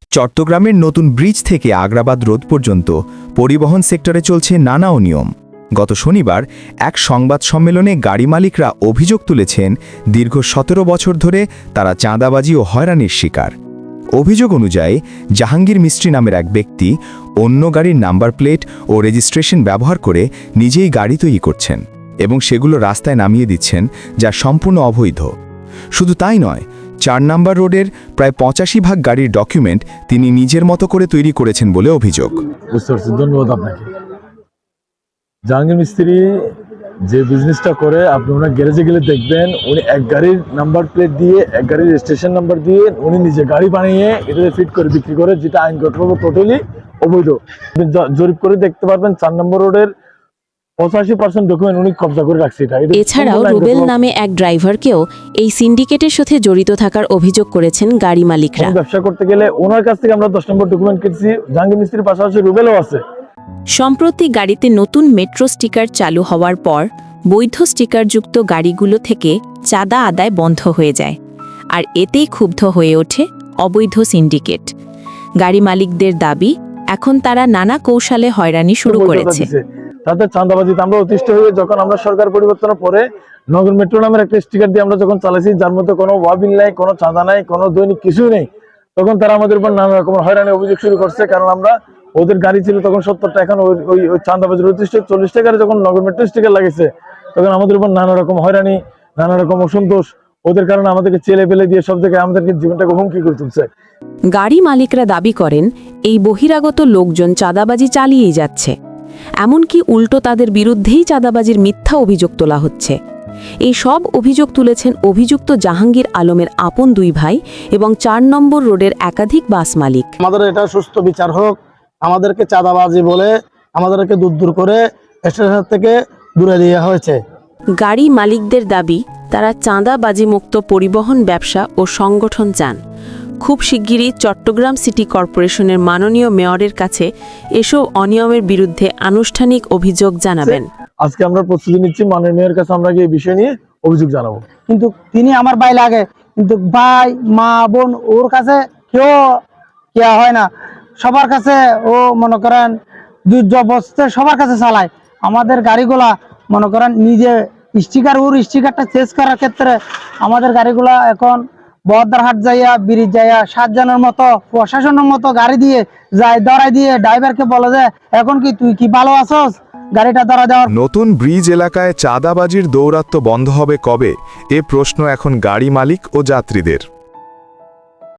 চট্টগ্রামের নতুন ব্রিজ থেকে আগ্রাবাদ রোড পর্যন্ত পরিবহন সেক্টরে চলছে নানা অনিয়ম। গত শনিবার এক সংবাদ সম্মেলনে গাড়ি মালিকরা অভিযোগ তুলেছেন দীর্ঘ ১৭ বছর ধরে তারা চাঁদাবাজি ও হয়রানির শিকার। অভিযোগ অনুযায়ী জাহাঙ্গীর মিস্ত্রি নামের এক ব্যক্তি অন্য গাড়ির নাম্বার প্লেট ও রেজিস্ট্রেশন ব্যবহার করে নিজেই গাড়ি তৈরি করছেন এবং সেগুলো রাস্তায় নামিয়ে দিচ্ছেন, যা সম্পূর্ণ অবৈধ। শুধু তাই নয়, ৪ নম্বর রোডের প্রায় ৮৫% গাড়ির ডকুমেন্ট তিনি নিজের মতো করে তৈরি করেছেন বলে অভিযোগ। বুঝতে পারছি, ধন্যবাদ আপনাকে। জাহাঙ্গীর মিস্ত্রি যে বিজনেসটা করে, আপনি ওনার গ্যারেজে গেলে দেখবেন উনি এক গাড়ির নাম্বার প্লেট দিয়ে, এক গাড়ির রেজিস্ট্রেশন নাম্বার দিয়ে উনি নিজে গাড়ি বানিয়ে এটাতে ফিট করে বিক্রি করে, যেটা আইনগতভাবে টোটালি অবৈধ। জরিপ করে দেখতে পারবেন ৪ নম্বর রোডের ৮৫% ডকুমেন্ট উনি কবজা করে রাখছে। এছাড়াও রুবেল নামে এক ড্রাইভারকেও এই সিন্ডিকেটের সাথে জড়িত থাকার অভিযোগ করেছেন গাড়ি মালিকরা। ব্যবসা করতে গেলে ওনার কাছ থেকে আমরা ১০ নম্বর ডকুমেন্ট কেটেছি। জাহাঙ্গীর মিস্ত্রির পাশাপাশি রুবেলও আছে। সম্প্রতি গাড়িতে নতুন মেট্রো স্টিকার চালু হওয়ার পর বৈধ স্টিকারযুক্ত গাড়িগুলো থেকে চাঁদা আদায় বন্ধ হয়ে যায়, আর এতেই ক্ষুব্ধ হয়ে ওঠে অবৈধ সিন্ডিকেট। গাড়ি মালিকদের দাবি, এখন তারা নানা কৌশলে হয়রানি শুরু করেছে। তাতে চাঁদাবাজিতে আমরা অতিষ্ঠ হয়ে যখন আমরা সরকার পরিবর্তনের পরে নগর মেট্রো নামের একটা স্টিকার দিয়ে আমরা যখন চালাইছি, যার মধ্যে কোনো ওয়াবিল নাই, কোনো চাঁদা নাই, কোনো দৈনিক কিছুই নেই, তখন তারা আমাদের উপর নানা রকম হয়রানি অভিযোগ শুরু করছে। কারণ আমরা ওদের গাড়ি ছিল তখন ৭০ টাকা, এখন ওই চাঁদাবাজির ৩৫-৪০ টাকার যখন নগর মেট্রো স্টিকার লাগিয়েছে, তখন আমাদের উপর নানা রকম হয়রানি, নানা রকম অসন্তোষ, ওদের কারণে আমাদেরকে চেলে পেলে দিয়ে সব জায়গায় আমাদেরকে জীবনটাকে হুমকি করে তুলছে। গাড়ি মালিকরা দাবি করেন এই বহিরাগত লোকজন চাঁদাবাজি চালিয়েই যাচ্ছে, এমনকি উল্টো তাদের বিরুদ্ধেই চাঁদাবাজির মিথ্যা অভিযোগ তোলা হচ্ছে। এই সব অভিযোগ তুলেছেন অভিযুক্ত জাহাঙ্গীর আলমের আপন ২ ভাই এবং ৪ নম্বর রোডের একাধিক বাস মালিক। আমাদের এটা সুস্থ বিচার হোক, আমাদেরকে চাঁদাবাজি বলে আমাদেরকে দূর করে স্টেশন থেকে দূরে দেওয়া হয়েছে। গাড়ি মালিকদের দাবি, তারা চাঁদাবাজি মুক্ত পরিবহন ব্যবসা ও সংগঠন চান। খুব শিগগিরই চট্টগ্রাম সিটি কর্পোরেশনের মাননীয় মেয়রের কাছে এসব অনিয়মের বিরুদ্ধে আনুষ্ঠানিক অভিযোগ জানাবেন। আজকে আমরা প্রস্তুতি নিচ্ছি, মাননীয় মেয়রের কাছে আমরা এই বিষয় নিয়ে অভিযোগ জানাবো। কিন্তু তিনি আমার ভাই লাগে, কিন্তু ভাই মা বোন ওর কাছে কেউ কেয়া হয় না। সবার কাছে ও মনে করেন দুর্যবস্থা সবার কাছে চালায়। আমাদের গাড়িগুলা মনে করেন নিজে স্টিকার, ওর স্টিকারটা চেঞ্জ করার ক্ষেত্রে আমাদের গাড়িগুলা এখন বহদ্দারহাট যাইয়া, ব্রিজ যাইয়া, ৭ জনের মতো প্রশাসনের মতো গাড়ি দিয়ে যায়, ধরাই দিয়ে ড্রাইভারকে বলে যে এখন কি তুই কি ভালো আছোস, গাড়িটা ধরা দেওয়ার। নতুন ব্রিজ এলাকায় চাঁদাবাজির দৌরাত্ম্য বন্ধ হবে কবে, এ প্রশ্ন এখন গাড়ি মালিক ও যাত্রীদের।